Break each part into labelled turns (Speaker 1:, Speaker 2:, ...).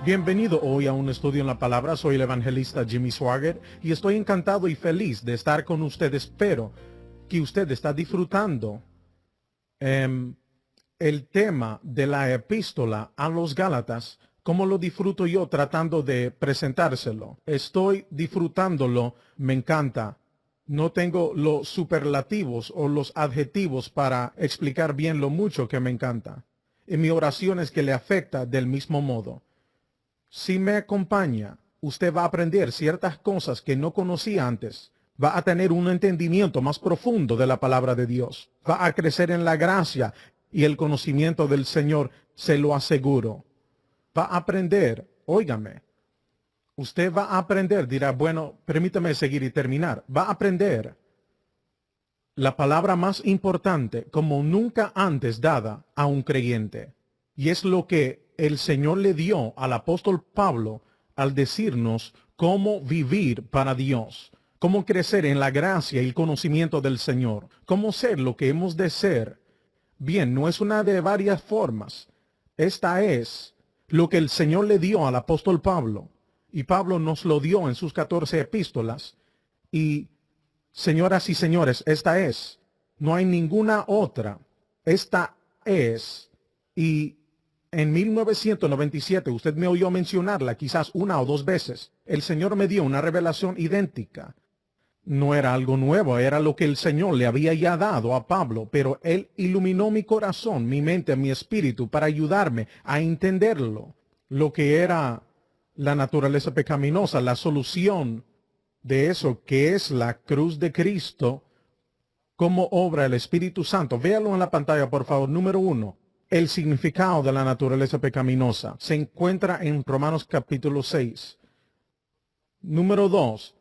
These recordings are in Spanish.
Speaker 1: Bienvenido hoy a un estudio en la palabra. Soy el evangelista Jimmy Swaggart y estoy encantado y feliz de estar con ustedes. Espero que usted está disfrutando el tema de la epístola a los Gálatas, como lo disfruto yo tratando de presentárselo. Estoy disfrutándolo, me encanta. No tengo los superlativos o los adjetivos para explicar bien lo mucho que me encanta. Y mi oración es que le afecta del mismo modo. Si me acompaña, usted va a aprender ciertas cosas que no conocía antes. Va a tener un entendimiento más profundo de la palabra de Dios. Va a crecer en la gracia y el conocimiento del Señor, se lo aseguro. Va a aprender, óigame, usted va a aprender, dirá, bueno, permítame seguir y terminar. Va a aprender la palabra más importante como nunca antes dada a un creyente. Y es lo que el Señor le dio al apóstol Pablo al decirnos cómo vivir para Dios, cómo crecer en la gracia y el conocimiento del Señor, cómo ser lo que hemos de ser. Bien, no es una de varias formas. Esta es lo que el Señor le dio al apóstol Pablo. Y Pablo nos lo dio en sus 14 epístolas. Y, señoras y señores, esta es. No hay ninguna otra. Esta es. Y en 1997, usted me oyó mencionarla quizás una o dos veces. El Señor me dio una revelación idéntica. No era algo nuevo, era lo que el Señor le había ya dado a Pablo, pero Él iluminó mi corazón, mi mente, mi espíritu para ayudarme a entenderlo. Lo que era la naturaleza pecaminosa, la solución de eso que es la cruz de Cristo, cómo obra el Espíritu Santo. Véalo en la pantalla, por favor. Número 1. El significado de la naturaleza pecaminosa se encuentra en Romanos capítulo 6. Número 2.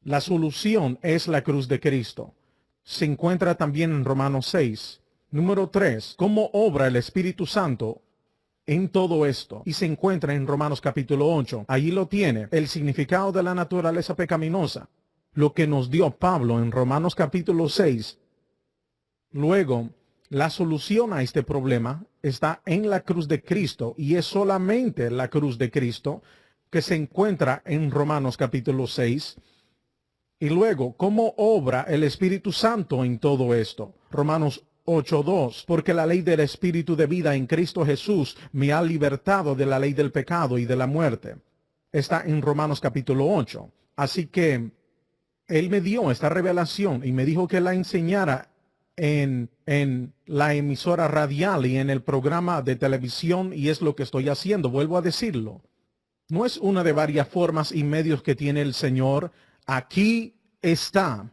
Speaker 1: La solución es la cruz de Cristo. Se encuentra también en Romanos 6. Número 3. ¿Cómo obra el Espíritu Santo en todo esto? Y se encuentra en Romanos capítulo 8. Allí lo tiene. El significado de la naturaleza pecaminosa. Lo que nos dio Pablo en Romanos capítulo 6. Luego, la solución a este problema está en la cruz de Cristo. Y es solamente la cruz de Cristo que se encuentra en Romanos capítulo 6. Y luego, ¿cómo obra el Espíritu Santo en todo esto? Romanos 8:2, porque la ley del Espíritu de vida en Cristo Jesús me ha libertado de la ley del pecado y de la muerte. Está en Romanos capítulo 8. Así que Él me dio esta revelación y me dijo que la enseñara en la emisora radial y en el programa de televisión, y es lo que estoy haciendo. Vuelvo a decirlo. No es una de varias formas y medios que tiene el Señor. Aquí está.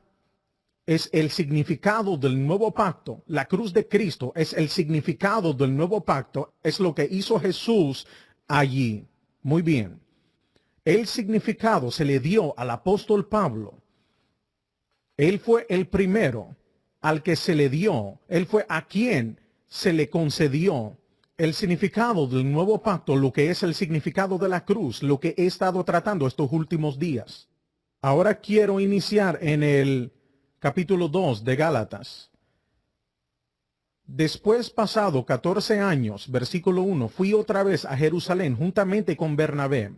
Speaker 1: Es el significado del nuevo pacto. La cruz de Cristo es el significado del nuevo pacto. Es lo que hizo Jesús allí. Muy bien. El significado se le dio al apóstol Pablo. Él fue el primero al que se le dio. Él fue a quien se le concedió el significado del nuevo pacto, lo que es el significado de la cruz, lo que he estado tratando estos últimos días. Ahora quiero iniciar en el capítulo 2 de Gálatas. Después, pasado 14 años, versículo 1, fui otra vez a Jerusalén juntamente con Bernabé.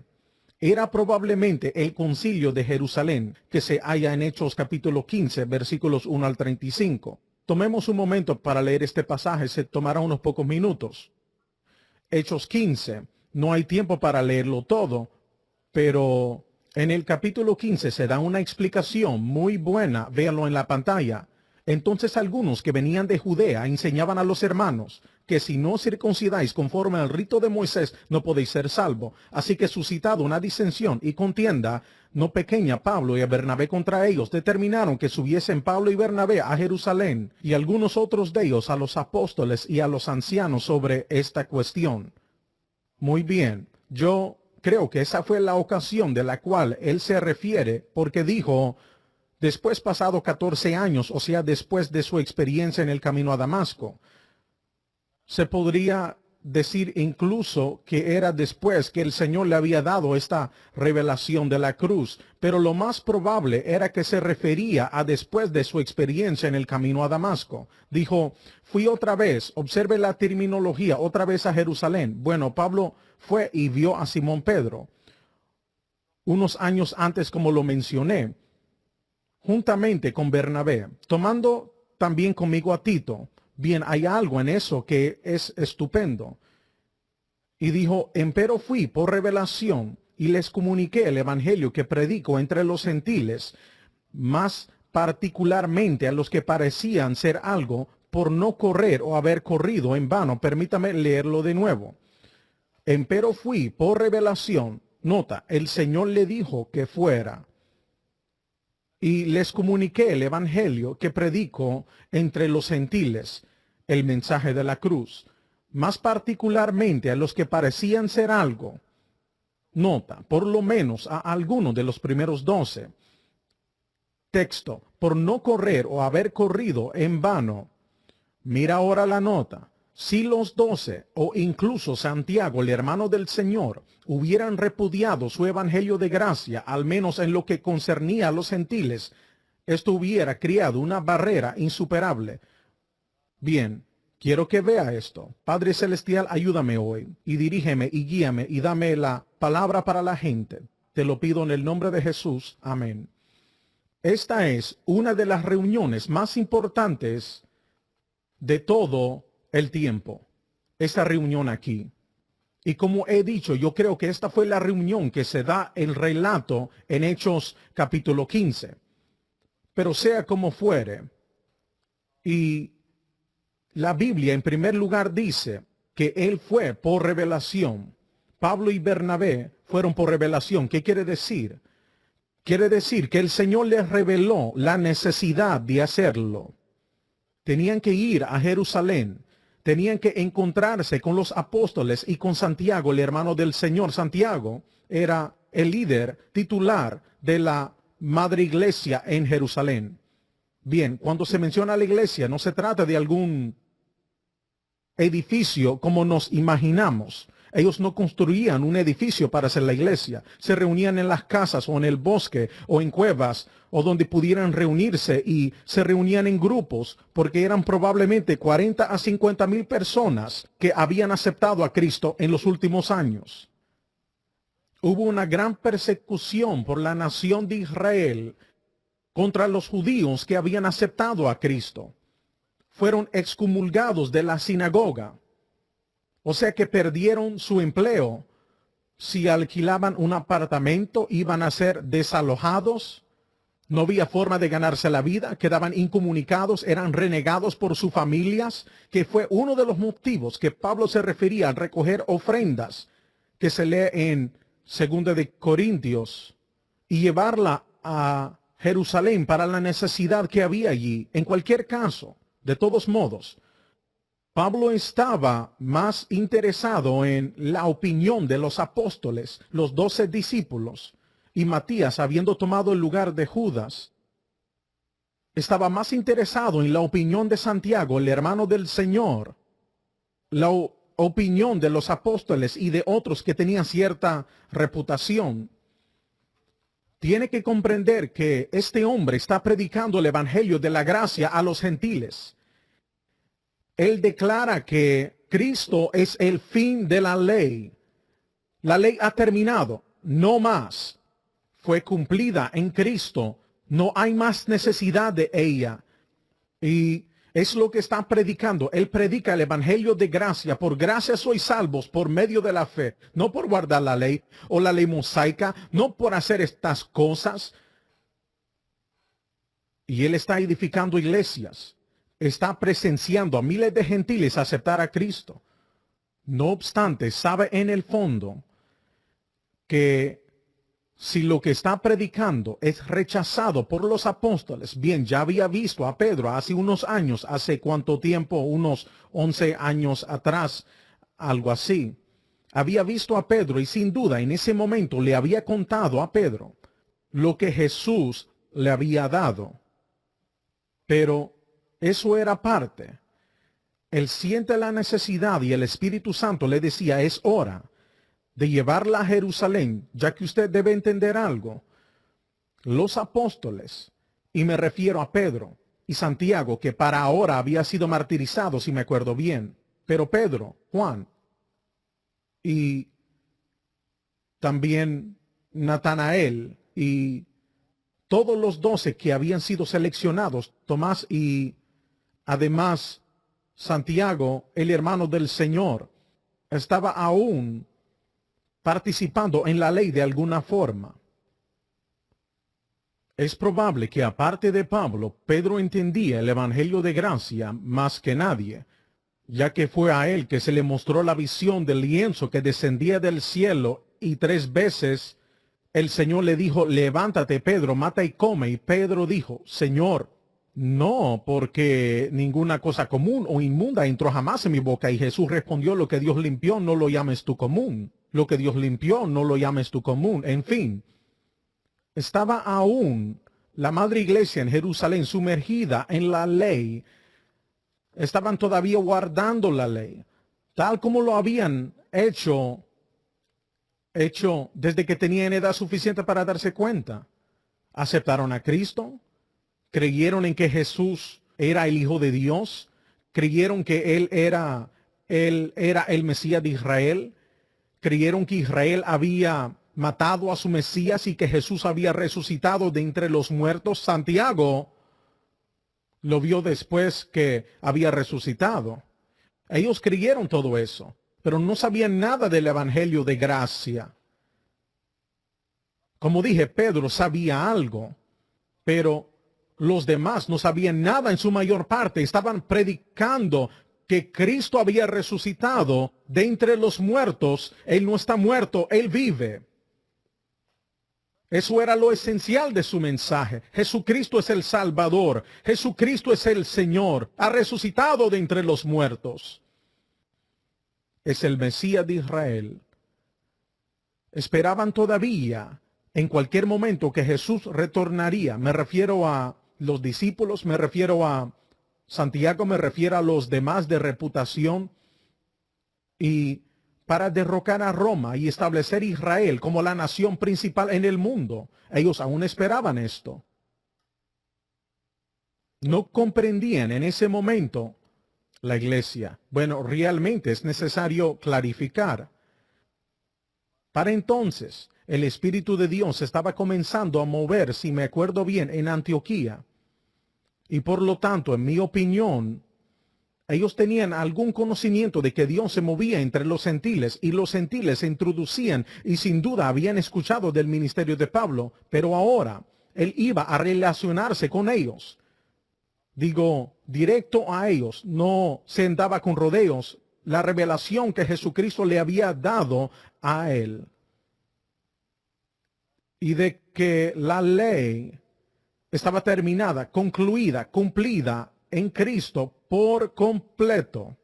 Speaker 1: Era probablemente el concilio de Jerusalén que se halla en Hechos capítulo 15, versículos 1 al 35. Tomemos un momento para leer este pasaje, se tomará unos pocos minutos. Hechos 15, no hay tiempo para leerlo todo, pero en el capítulo 15 se da una explicación muy buena, véanlo en la pantalla. Entonces algunos que venían de Judea enseñaban a los hermanos que si no circuncidáis conforme al rito de Moisés no podéis ser salvos. Así que suscitado una disensión y contienda no pequeña, Pablo y a Bernabé contra ellos determinaron que subiesen Pablo y Bernabé a Jerusalén y algunos otros de ellos a los apóstoles y a los ancianos sobre esta cuestión. Muy bien, yo creo que esa fue la ocasión de la cual él se refiere, porque dijo, después pasado 14 años, o sea, después de su experiencia en el camino a Damasco, se podría decir incluso que era después que el Señor le había dado esta revelación de la cruz, pero lo más probable era que se refería a después de su experiencia en el camino a Damasco. Dijo, fui otra vez, observe la terminología, otra vez a Jerusalén. Bueno, Pablo fue y vio a Simón Pedro unos años antes, como lo mencioné, juntamente con Bernabé, tomando también conmigo a Tito. Bien, hay algo en eso que es estupendo. Y dijo, empero fui por revelación y les comuniqué el evangelio que predico entre los gentiles, más particularmente a los que parecían ser algo por no correr o haber corrido en vano. Permítame leerlo de nuevo. Empero fui por revelación. Nota, el Señor le dijo que fuera. Y les comuniqué el evangelio que predico entre los gentiles, el mensaje de la cruz, más particularmente a los que parecían ser algo. Nota, por lo menos a algunos de los primeros 12. Texto, por no correr o haber corrido en vano. Mira ahora la nota. Si los 12 o incluso Santiago, el hermano del Señor, hubieran repudiado su evangelio de gracia, al menos en lo que concernía a los gentiles, esto hubiera creado una barrera insuperable. Bien, quiero que vea esto. Padre Celestial, ayúdame hoy y dirígeme y guíame y dame la palabra para la gente. Te lo pido en el nombre de Jesús. Amén. Esta es una de las reuniones más importantes de todo el tiempo, esta reunión aquí. Y como he dicho, yo creo que esta fue la reunión que se da el relato en Hechos capítulo 15. Pero sea como fuere, y la Biblia en primer lugar dice que él fue por revelación. Pablo y Bernabé fueron por revelación. ¿Qué quiere decir? Quiere decir que el Señor les reveló la necesidad de hacerlo. Tenían que ir a Jerusalén. Tenían que encontrarse con los apóstoles y con Santiago, el hermano del Señor. Santiago era el líder titular de la madre iglesia en Jerusalén. Bien, cuando se menciona la iglesia, no se trata de algún edificio como nos imaginamos. Ellos no construían un edificio para hacer la iglesia. Se reunían en las casas o en el bosque o en cuevas o donde pudieran reunirse, y se reunían en grupos porque eran probablemente 40 a 50 mil personas que habían aceptado a Cristo en los últimos años. Hubo una gran persecución por la nación de Israel contra los judíos que habían aceptado a Cristo. Fueron excomulgados de la sinagoga. O sea que perdieron su empleo. Si alquilaban un apartamento, iban a ser desalojados. No había forma de ganarse la vida. Quedaban incomunicados, eran renegados por sus familias, que fue uno de los motivos que Pablo se refería al recoger ofrendas, que se lee en 2 de Corintios, y llevarla a Jerusalén para la necesidad que había allí. En cualquier caso, de todos modos, Pablo estaba más interesado en la opinión de los apóstoles, los 12 discípulos, y Matías, habiendo tomado el lugar de Judas, estaba más interesado en la opinión de Santiago, el hermano del Señor, la opinión de los apóstoles y de otros que tenían cierta reputación. Tiene que comprender que este hombre está predicando el evangelio de la gracia a los gentiles. Él declara que Cristo es el fin de la ley. La ley ha terminado, no más. Fue cumplida en Cristo. No hay más necesidad de ella. Y es lo que está predicando. Él predica el evangelio de gracia. Por gracia sois salvos por medio de la fe. No por guardar la ley o la ley mosaica. No por hacer estas cosas. Y él está edificando iglesias. Está presenciando a miles de gentiles aceptar a Cristo. No obstante, sabe en el fondo que si lo que está predicando es rechazado por los apóstoles, bien, ya había visto a Pedro hace unos años, hace cuánto tiempo, unos 11 años atrás, algo así. Había visto a Pedro y sin duda en ese momento le había contado a Pedro lo que Jesús le había dado. Pero eso era parte. Él siente la necesidad y el Espíritu Santo le decía, es hora de llevarla a Jerusalén, ya que usted debe entender algo. Los apóstoles, y me refiero a Pedro y Santiago, que para ahora había sido martirizado, si me acuerdo bien, pero Pedro, Juan y también Natanael y todos los 12 que habían sido seleccionados, Tomás y además Santiago, el hermano del Señor, estaba aún participando en la ley de alguna forma. Es probable que aparte de Pablo, Pedro entendía el evangelio de gracia más que nadie, ya que fue a él que se le mostró la visión del lienzo que descendía del cielo, y 3 veces el Señor le dijo, levántate, Pedro, mata y come. Y Pedro dijo, Señor, no, porque ninguna cosa común o inmunda entró jamás en mi boca. Y Jesús respondió, lo que Dios limpió no lo llames tú común. Lo que Dios limpió no lo llames tú común. En fin, estaba aún la madre iglesia en Jerusalén sumergida en la ley. Estaban todavía guardando la ley, tal como lo habían hecho desde que tenían edad suficiente para darse cuenta. Aceptaron a Cristo, creyeron en que Jesús era el Hijo de Dios, creyeron que Él era el Mesías de Israel, creyeron que Israel había matado a su Mesías y que Jesús había resucitado de entre los muertos. Santiago lo vio después que había resucitado. Ellos creyeron todo eso, pero no sabían nada del evangelio de gracia. Como dije, Pedro sabía algo, pero los demás no sabían nada en su mayor parte. Estaban predicando que Cristo había resucitado de entre los muertos. Él no está muerto, Él vive. Eso era lo esencial de su mensaje. Jesucristo es el Salvador. Jesucristo es el Señor. Ha resucitado de entre los muertos. Es el Mesías de Israel. Esperaban todavía en cualquier momento que Jesús retornaría. Me refiero a los discípulos, me refiero a Santiago, me refiero a los demás de reputación, y para derrocar a Roma y establecer Israel como la nación principal en el mundo. Ellos aún esperaban esto. No comprendían en ese momento la iglesia. Bueno, realmente es necesario clarificar. Para entonces, el Espíritu de Dios estaba comenzando a mover, si me acuerdo bien, en Antioquía. Y por lo tanto, en mi opinión, ellos tenían algún conocimiento de que Dios se movía entre los gentiles, y los gentiles se introducían y sin duda habían escuchado del ministerio de Pablo, pero ahora él iba a relacionarse con ellos. Digo, directo a ellos, no se andaba con rodeos. La revelación que Jesucristo le había dado a él, y de que la ley estaba terminada, concluida, cumplida en Cristo por completo,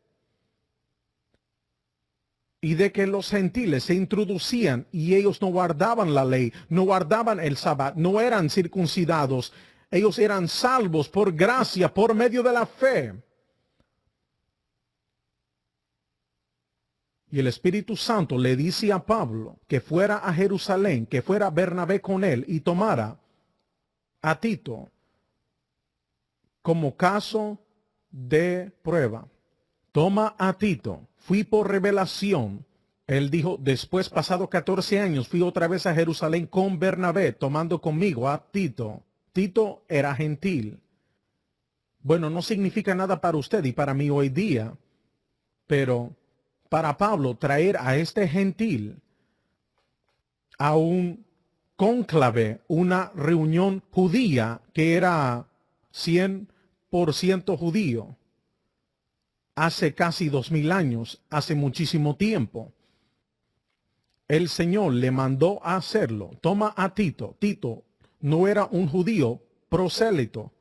Speaker 1: y de que los gentiles se introducían y ellos no guardaban la ley, no guardaban el sábado, no eran circuncidados. Ellos eran salvos por gracia, por medio de la fe. Y el Espíritu Santo le dice a Pablo que fuera a Jerusalén, que fuera Bernabé con él y tomara a Tito como caso de prueba. Toma a Tito. Fui por revelación. Él dijo, después, pasado 14 años, fui otra vez a Jerusalén con Bernabé, tomando conmigo a Tito. Tito era gentil. Bueno, no significa nada para usted y para mí hoy día, pero para Pablo traer a este gentil a un cónclave, una reunión judía que era 100% judío, hace casi 2000 años, hace muchísimo tiempo, el Señor le mandó a hacerlo. Toma a Tito. Tito no era un judío prosélito,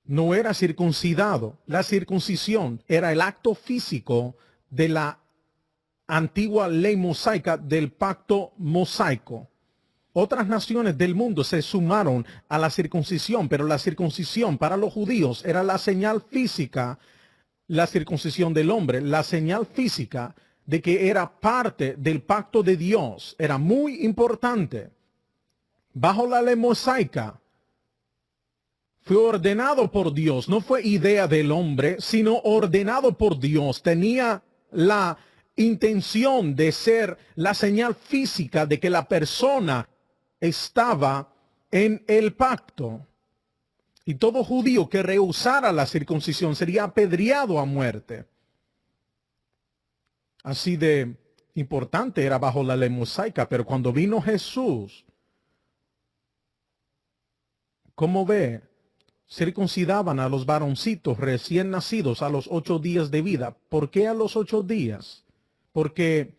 Speaker 1: no era circuncidado. La circuncisión era el acto físico de la antigua ley mosaica del pacto mosaico. Otras naciones del mundo se sumaron a la circuncisión, pero la circuncisión para los judíos era la señal física la circuncisión del hombre, la señal física de que era parte del pacto de Dios, era muy importante. Bajo la ley mosaica, fue ordenado por Dios, no fue idea del hombre, sino ordenado por Dios. Tenía la intención de ser la señal física de que la persona estaba en el pacto. Y todo judío que rehusara la circuncisión sería apedreado a muerte. Así de importante era bajo la ley mosaica, pero cuando vino Jesús, ¿cómo ve? Circuncidaban a los varoncitos recién nacidos a los 8 días de vida. ¿Por qué a los 8 días? Porque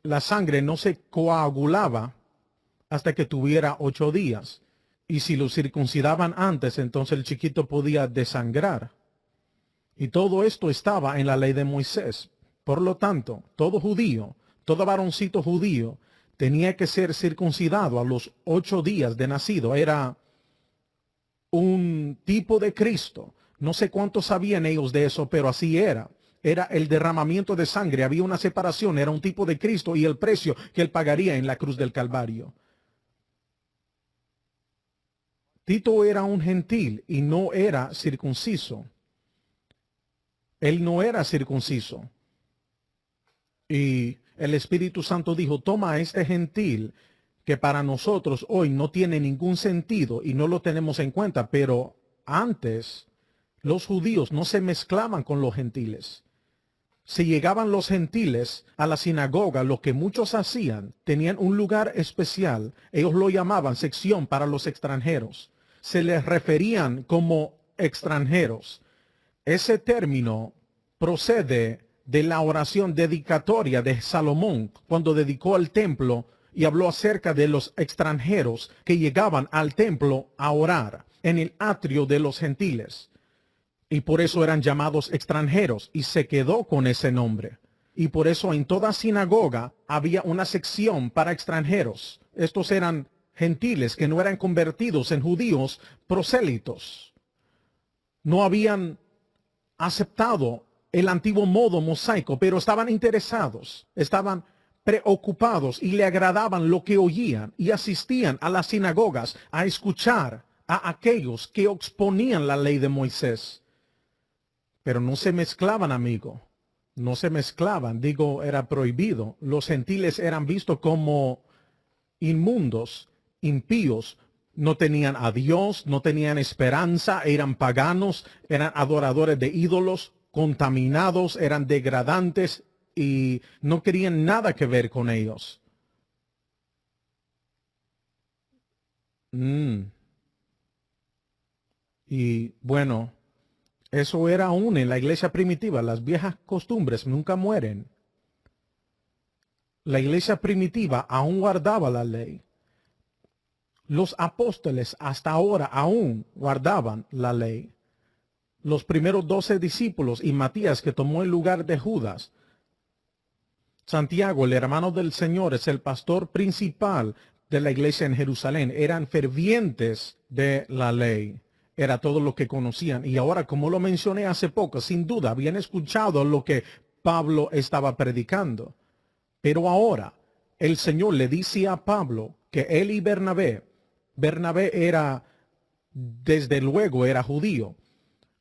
Speaker 1: la sangre no se coagulaba hasta que tuviera 8 días. Y si lo circuncidaban antes, entonces el chiquito podía desangrar. Y todo esto estaba en la ley de Moisés. Por lo tanto, todo judío, todo varoncito judío, tenía que ser circuncidado a los 8 días de nacido. Era un tipo de Cristo. No sé cuántos sabían ellos de eso, pero así era. Era el derramamiento de sangre. Había una separación. Era un tipo de Cristo y el precio que él pagaría en la cruz del Calvario. Tito era un gentil y no era circunciso. Él no era circunciso. Y el Espíritu Santo dijo, toma a este gentil que para nosotros hoy no tiene ningún sentido y no lo tenemos en cuenta, pero antes los judíos no se mezclaban con los gentiles. Si llegaban los gentiles a la sinagoga, lo que muchos hacían, tenían un lugar especial. Ellos lo llamaban sección para los extranjeros. Se les referían como extranjeros. Ese término procede de la oración dedicatoria de Salomón cuando dedicó el templo y habló acerca de los extranjeros que llegaban al templo a orar en el atrio de los gentiles. Y por eso eran llamados extranjeros y se quedó con ese nombre. Y por eso en toda sinagoga había una sección para extranjeros. Estos eran gentiles que no eran convertidos en judíos prosélitos. No habían aceptado el antiguo modo mosaico, pero estaban interesados, estaban preocupados y le agradaban lo que oían y asistían a las sinagogas a escuchar a aquellos que exponían la ley de Moisés. Pero no se mezclaban, amigo. No se mezclaban, digo, era prohibido. Los gentiles eran vistos como inmundos, impíos. No tenían a Dios, no tenían esperanza, eran paganos, eran adoradores de ídolos, contaminados, eran degradantes y no querían nada que ver con ellos. Y bueno, eso era aún en la iglesia primitiva. Las viejas costumbres nunca mueren. La iglesia primitiva aún guardaba la ley. Los apóstoles hasta ahora aún guardaban la ley. Los primeros 12 discípulos y Matías, que tomó el lugar de Judas. Santiago, el hermano del Señor, es el pastor principal de la iglesia en Jerusalén. Eran fervientes de la ley. Era todo lo que conocían. Y ahora, como lo mencioné hace poco, sin duda habían escuchado lo que Pablo estaba predicando. Pero ahora el Señor le dice a Pablo que él y Bernabé era, desde luego, era judío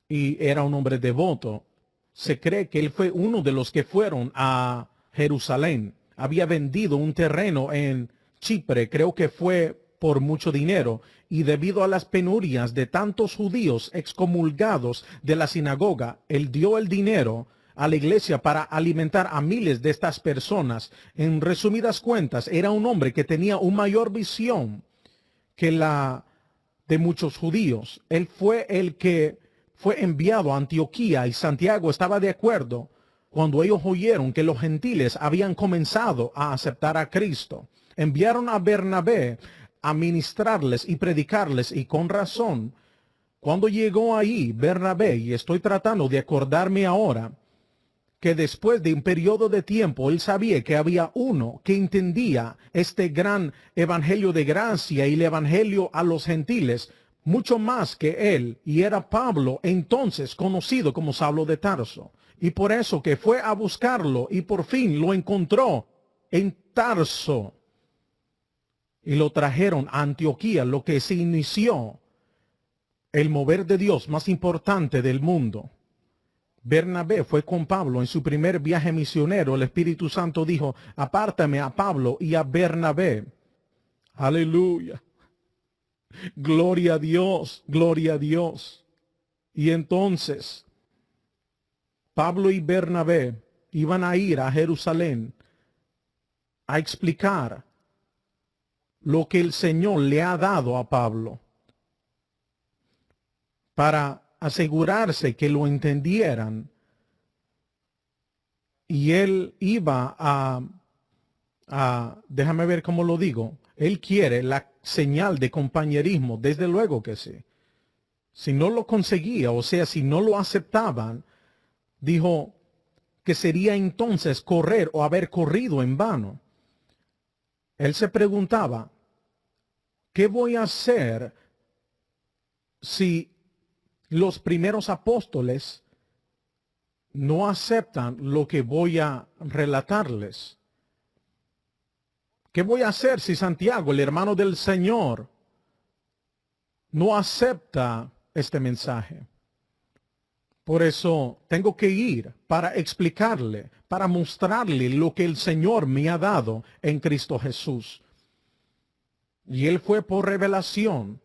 Speaker 1: y era un hombre devoto. Se cree que él fue uno de los que fueron a Jerusalén. Había vendido un terreno en Chipre, creo que fue por mucho dinero, y debido a las penurias de tantos judíos excomulgados de la sinagoga, él dio el dinero a la iglesia para alimentar a miles de estas personas. En resumidas cuentas, era un hombre que tenía una mayor visión que la de muchos judíos. Él fue el que fue enviado a Antioquía y Santiago estaba de acuerdo cuando ellos oyeron que los gentiles habían comenzado a aceptar a Cristo. Enviaron a Bernabé a ministrarles y predicarles, y con razón. Cuando llegó ahí Bernabé, y estoy tratando de acordarme ahora, que después de un periodo de tiempo él sabía que había uno que entendía este gran evangelio de gracia y el evangelio a los gentiles mucho más que él, y era Pablo, entonces conocido como Saulo de Tarso. Y por eso que fue a buscarlo y por fin lo encontró en Tarso. Y lo trajeron a Antioquía, lo que se inició el mover de Dios más importante del mundo. Bernabé fue con Pablo en su primer viaje misionero. El Espíritu Santo dijo, apártame a Pablo y a Bernabé. Aleluya. Gloria a Dios, gloria a Dios. Y entonces, Pablo y Bernabé iban a ir a Jerusalén a explicar lo que el Señor le ha dado a Pablo, para asegurarse que lo entendieran. Y él iba déjame ver cómo lo digo, él quiere la señal de compañerismo, desde luego que sí. Si no lo conseguía, o sea, si no lo aceptaban, dijo que sería entonces correr o haber corrido en vano. Él se preguntaba, ¿qué voy a hacer si los primeros apóstoles no aceptan lo que voy a relatarles? ¿Qué voy a hacer si Santiago, el hermano del Señor, no acepta este mensaje? Por eso tengo que ir para explicarle, para mostrarle lo que el Señor me ha dado en Cristo Jesús. Y él fue por revelación.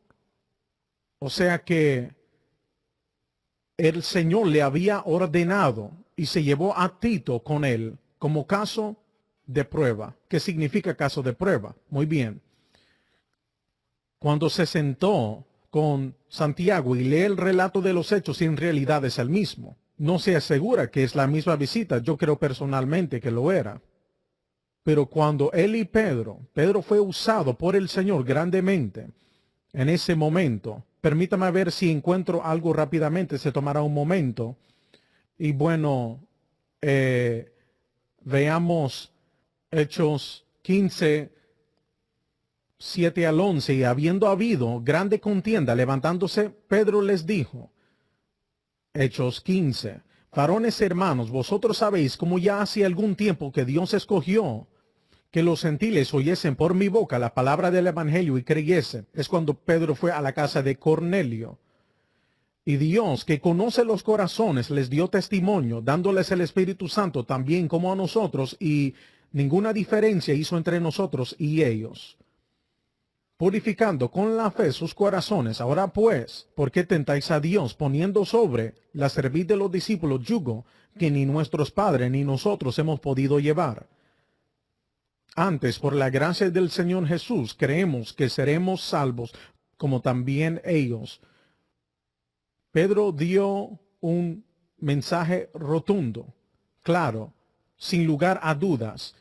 Speaker 1: O sea que el Señor le había ordenado y se llevó a Tito con él como caso de prueba. ¿Qué significa caso de prueba? Muy bien. Cuando se sentó con Santiago y lee el relato de los hechos, en realidad es el mismo. No se asegura que es la misma visita. Yo creo personalmente que lo era. Pero cuando él y Pedro fue usado por el Señor grandemente en ese momento. Permítame ver si encuentro algo rápidamente, se tomará un momento. Y bueno, veamos Hechos 15, 7 al 11. Y habiendo habido grande contienda, levantándose, Pedro les dijo, Hechos 15, varones hermanos, vosotros sabéis cómo ya hace algún tiempo que Dios escogió que los gentiles oyesen por mi boca la palabra del evangelio y creyesen. Es cuando Pedro fue a la casa de Cornelio. Y Dios, que conoce los corazones, les dio testimonio, dándoles el Espíritu Santo también como a nosotros, y ninguna diferencia hizo entre nosotros y ellos, purificando con la fe sus corazones. Ahora pues, ¿por qué tentáis a Dios, poniendo sobre la cerviz de los discípulos yugo que ni nuestros padres ni nosotros hemos podido llevar? Antes, por la gracia del Señor Jesús, creemos que seremos salvos, como también ellos. Pedro dio un mensaje rotundo, claro, sin lugar a dudas.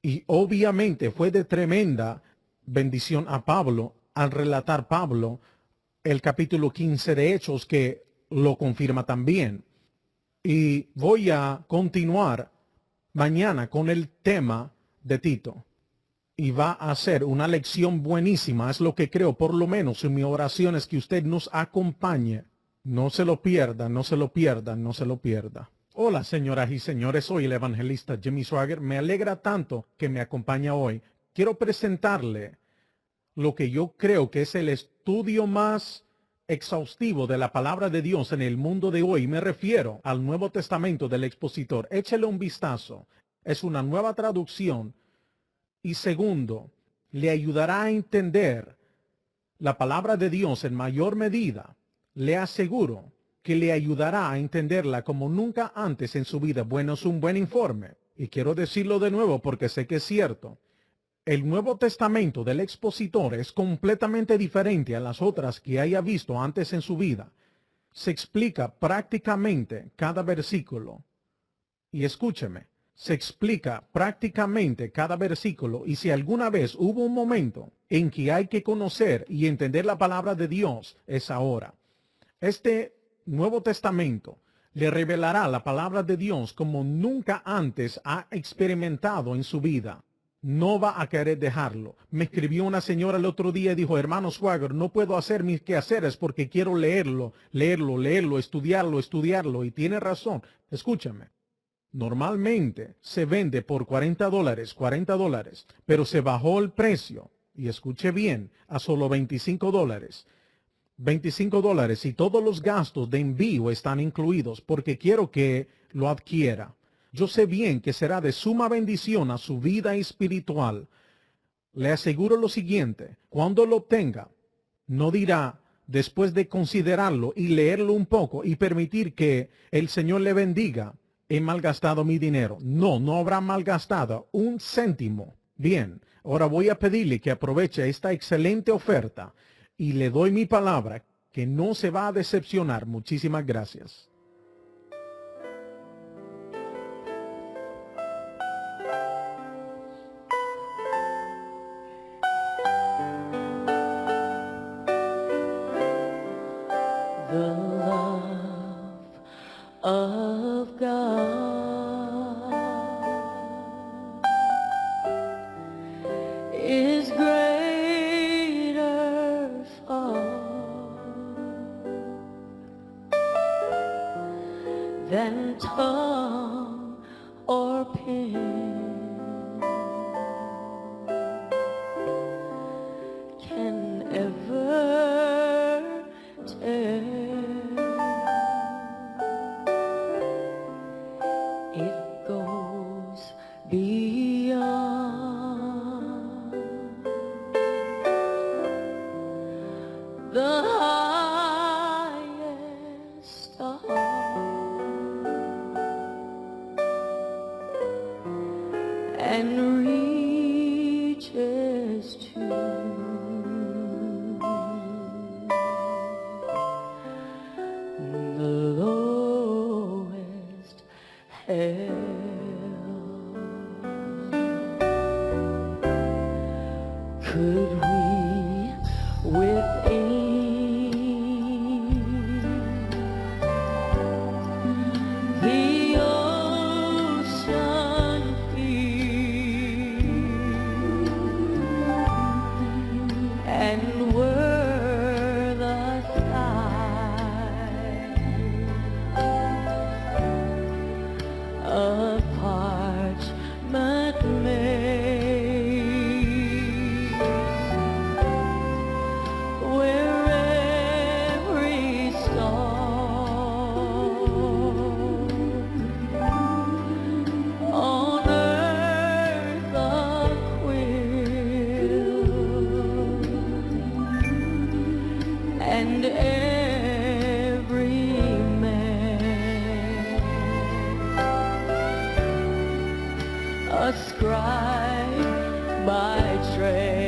Speaker 1: Y obviamente fue de tremenda bendición a Pablo al relatar Pablo el capítulo 15 de Hechos, que lo confirma también. Y voy a continuar mañana con el tema de Tito. Y va a ser una lección buenísima. Es lo que creo, por lo menos en mi oración, es que usted nos acompañe. No se lo pierda, no se lo pierda, no se lo pierda. Hola, señoras y señores, soy el evangelista Jimmy Swaggart. Me alegra tanto que me acompaña hoy. Quiero presentarle lo que yo creo que es el estudio más exhaustivo de la palabra de Dios en el mundo de hoy. Me refiero al Nuevo Testamento del Expositor. Échele un vistazo. Es una nueva traducción. Y segundo, le ayudará a entender la palabra de Dios en mayor medida. Le aseguro que le ayudará a entenderla como nunca antes en su vida. Bueno, es un buen informe. Y quiero decirlo de nuevo porque sé que es cierto. El Nuevo Testamento del Expositor es completamente diferente a las otras que haya visto antes en su vida. Se explica prácticamente cada versículo. Y escúcheme, se explica prácticamente cada versículo, y si alguna vez hubo un momento en que hay que conocer y entender la palabra de Dios, es ahora. Este Nuevo Testamento le revelará la palabra de Dios como nunca antes ha experimentado en su vida. no va a querer dejarlo. Me escribió una señora el otro día y dijo, hermano Swagger, no puedo hacer mis quehaceres porque quiero leerlo, estudiarlo. Y tiene razón. Escúchame. Normalmente se vende por $40, pero se bajó el precio, y escuche bien, a solo $25. $25 y todos los gastos de envío están incluidos porque quiero que lo adquiera. Yo sé bien que será de suma bendición a su vida espiritual. Le aseguro lo siguiente, cuando lo obtenga, no dirá, después de considerarlo y leerlo un poco y permitir que el Señor le bendiga, he malgastado mi dinero. No, no habrá malgastado un céntimo. Bien, ahora voy a pedirle que aproveche esta excelente oferta y le doy mi palabra que no se va a decepcionar. Muchísimas gracias.
Speaker 2: The love of God is greater far than tongue or pen can ever tell. It goes beyond the highest star and reaches to the lowest hell. Could we with the ocean feel, and were the sky of parchment made, where every star on earth a quill, and every man a scribe by trade.